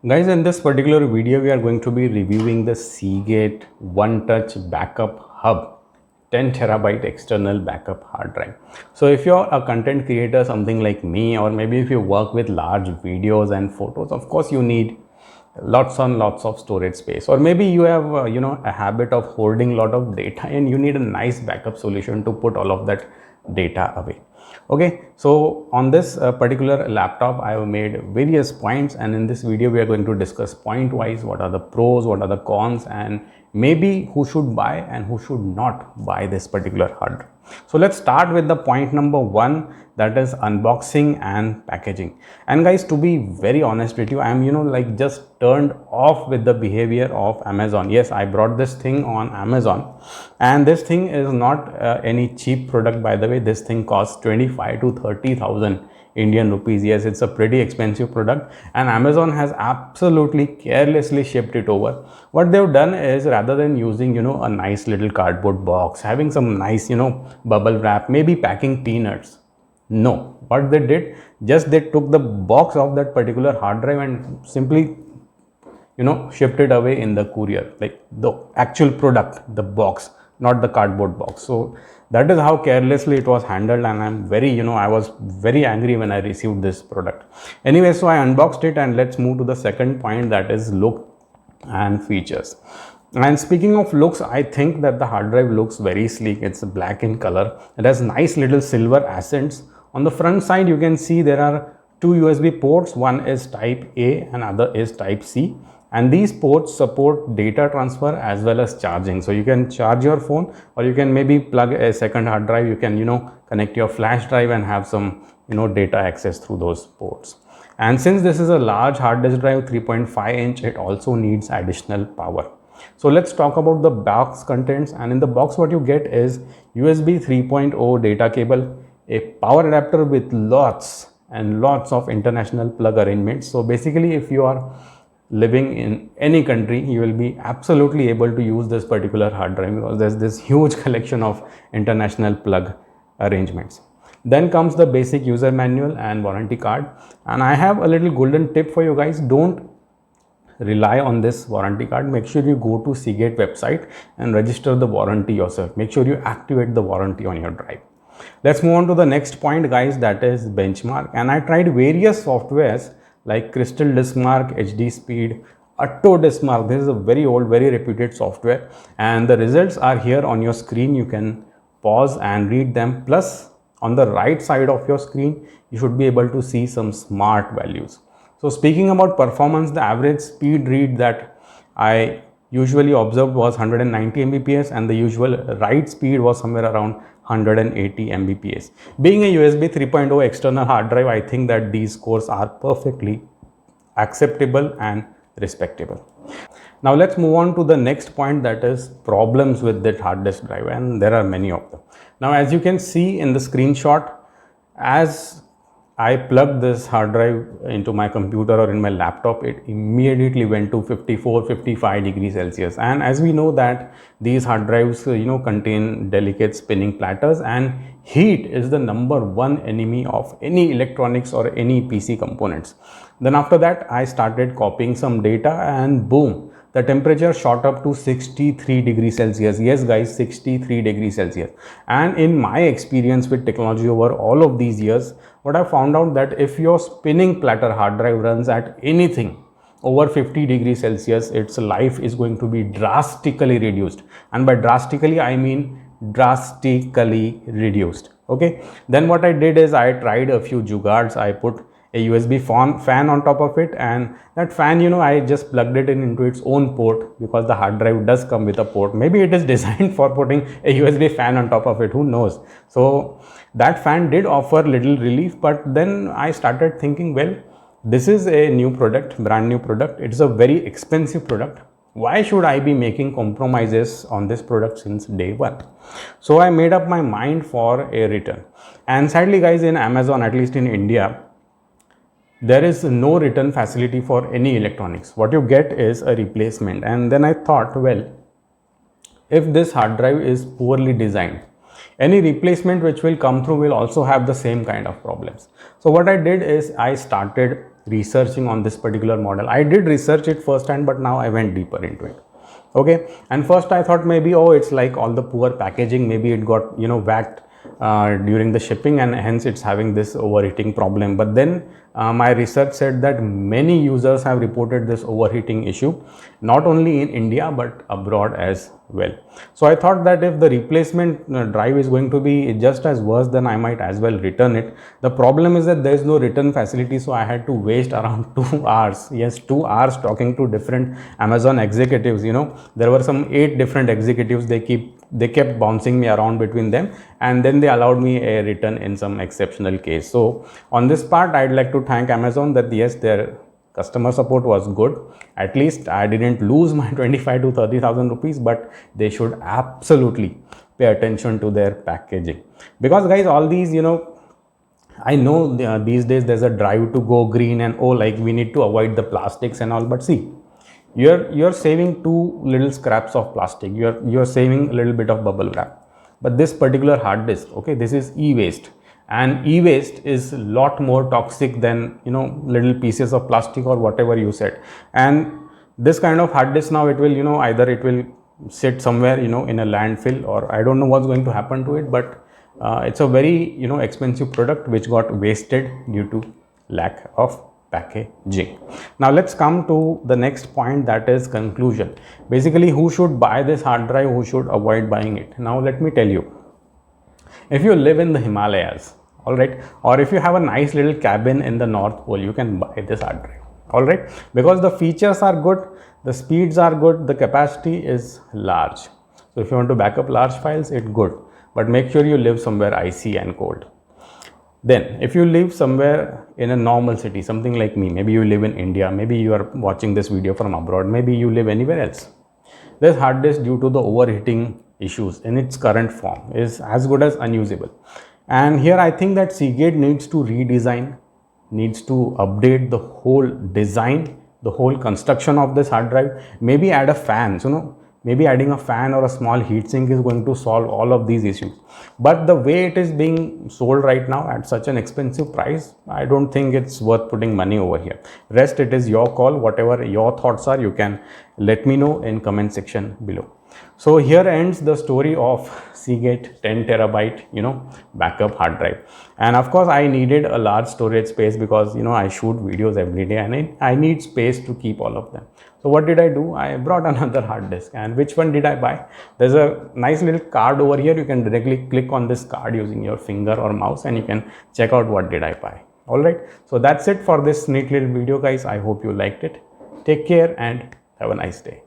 Guys, in this particular video, we are going to be reviewing the Seagate One Touch Backup Hub 10 terabyte external backup hard drive. So if you're a content creator, something like me, or maybe if you work with large videos and photos, of course you need lots and lots of storage space, or maybe you have a habit of holding a lot of data and you need a nice backup solution to put all of that data away. Okay, so on this particular laptop I have made various points, and in this video we are going to discuss point wise what are the pros, what are the cons, and maybe who should buy and who should not buy this particular hard drive. So let's start with the point number one, that is unboxing and packaging. And guys, to be very honest with you, I am like just turned off with the behavior of Amazon. Yes, I brought this thing on Amazon, and this thing is not any cheap product, by the way. This thing costs 25 to 30,000 Indian rupees. Yes, it's a pretty expensive product, and Amazon has absolutely carelessly shipped it over. What they've done is, rather than using a nice little cardboard box, having some nice bubble wrap, maybe packing peanuts, no, what they did, just they took the box of that particular hard drive and simply shipped it away in the courier, like the actual product, the box, not the cardboard box. So that is how carelessly it was handled, and I'm very I was very angry when I received this product. Anyway, so I unboxed it, and let's move to the second point, that is look and features. And speaking of looks, I think that the hard drive looks very sleek. It's black in color. It has nice little silver accents. On the front side you can see there are two USB ports. One is type A and other is type C, and these ports support data transfer as well as charging. So you can charge your phone, or you can maybe plug a second hard drive. You can connect your flash drive and have some data access through those ports. And since this is a large hard disk drive, 3.5 inch, it also needs additional power. So let's talk about the box contents. And in the box what you get is USB 3.0 data cable, a power adapter with lots and lots of international plug arrangements. So basically, if you are living in any country, you will be absolutely able to use this particular hard drive, because there's this huge collection of international plug arrangements. Then comes the basic user manual and warranty card. And I have a little golden tip for you guys: don't rely on this warranty card. Make sure you go to Seagate website and register the warranty yourself. Make sure you activate the warranty on your drive. Let's move on to the next point, guys, that is benchmark. And I tried various softwares like Crystal Disk Mark, HD Speed, ATTO Disk Mark. This is a very old, very reputed software, and the results are here on your screen. You can pause and read them. Plus, on the right side of your screen, you should be able to see some smart values. So speaking about performance, the average speed read that I usually observed was 190 Mbps, and the usual write speed was somewhere around 180 Mbps. Being a USB 3.0 external hard drive, I think that these scores are perfectly acceptable and respectable. Now let's move on to the next point, that is problems with that hard disk drive, and there are many of them. Now, as you can see in the screenshot, as I plugged this hard drive into my computer or in my laptop, it immediately went to 54-55 degrees Celsius. And as we know that these hard drives contain delicate spinning platters, and heat is the number one enemy of any electronics or any PC components. Then after that, I started copying some data, and boom, the temperature shot up to 63 degrees Celsius. Yes guys, 63 degrees Celsius. And in my experience with technology over all of these years, what I found out that if your spinning platter hard drive runs at anything over 50 degrees Celsius, its life is going to be drastically reduced. And by drastically, I mean drastically reduced. Okay, then what I did is I tried a few Jugaads. I put a USB fan on top of it, and that fan I just plugged it into its own port, because the hard drive does come with a port. Maybe it is designed for putting a USB fan on top of it, who knows. So that fan did offer little relief, but then I started thinking, well, this is a new product, brand new product. It's a very expensive product. Why should I be making compromises on this product since day one? So I made up my mind for a return. And sadly guys, in Amazon, at least in India, there is no return facility for any electronics. What you get is a replacement. And then I thought, well, if this hard drive is poorly designed, any replacement which will come through will also have the same kind of problems. So what I did is I started researching on this particular model. I did research it firsthand, but now I went deeper into it. Okay, and first I thought maybe, oh, it's like all the poor packaging, maybe it got, you know, whacked during the shipping, and hence it's having this overheating problem. But then my research said that many users have reported this overheating issue, not only in India but abroad as well. So I thought that if the replacement drive is going to be just as worse, then I might as well return it. The problem is that there is no return facility, so I had to waste around 2 hours, yes, 2 hours talking to different Amazon executives. You know, there were some 8 different executives. They kept bouncing me around between them, and then they allowed me a return in some exceptional case. So on this part, I'd like to thank Amazon that yes, their customer support was good. At least I didn't lose my 25 to 30,000 rupees, but they should absolutely pay attention to their packaging, because guys, all these, you know, I know these days there's a drive to go green, and oh, like we need to avoid the plastics and all, but see, you're saving 2 little scraps of plastic, you're saving a little bit of bubble wrap. But this particular hard disk, okay, this is e-waste, and e-waste is a lot more toxic than, you know, little pieces of plastic or whatever you said. And this kind of hard disk, now it will, you know, either it will sit somewhere, you know, in a landfill, or I don't know what's going to happen to it, but it's a very, you know, expensive product which got wasted due to lack of packaging. Now let's come to the next point, that is conclusion. Basically, who should buy this hard drive, who should avoid buying it? Now let me tell you, if you live in the Himalayas, all right, or if you have a nice little cabin in the North Pole, you can buy this hard drive, all right, because the features are good, the speeds are good, the capacity is large. So if you want to back up large files, it's good, but make sure you live somewhere icy and cold. Then if you live somewhere in a normal city, something like me, maybe you live in India, maybe you are watching this video from abroad, maybe you live anywhere else, this hard disk, due to the overheating issues in its current form, is as good as unusable. And here I think that Seagate needs to redesign, needs to update the whole design, the whole construction of this hard drive, maybe add a fan. So, you know, maybe adding a fan or a small heatsink is going to solve all of these issues. But the way it is being sold right now at such an expensive price, I don't think it's worth putting money over here. Rest, it is your call. Whatever your thoughts are, you can let me know in comment section below. So here ends the story of Seagate 10 terabyte, you know, backup hard drive. And of course I needed a large storage space, because, you know, I shoot videos every day and I need space to keep all of them. So what did I do? I brought another hard disk. And which one did I buy? There's a nice little card over here. You can directly click on this card using your finger or mouse, and you can check out what did I buy. All right. So that's it for this neat little video, guys. I hope you liked it. Take care and have a nice day.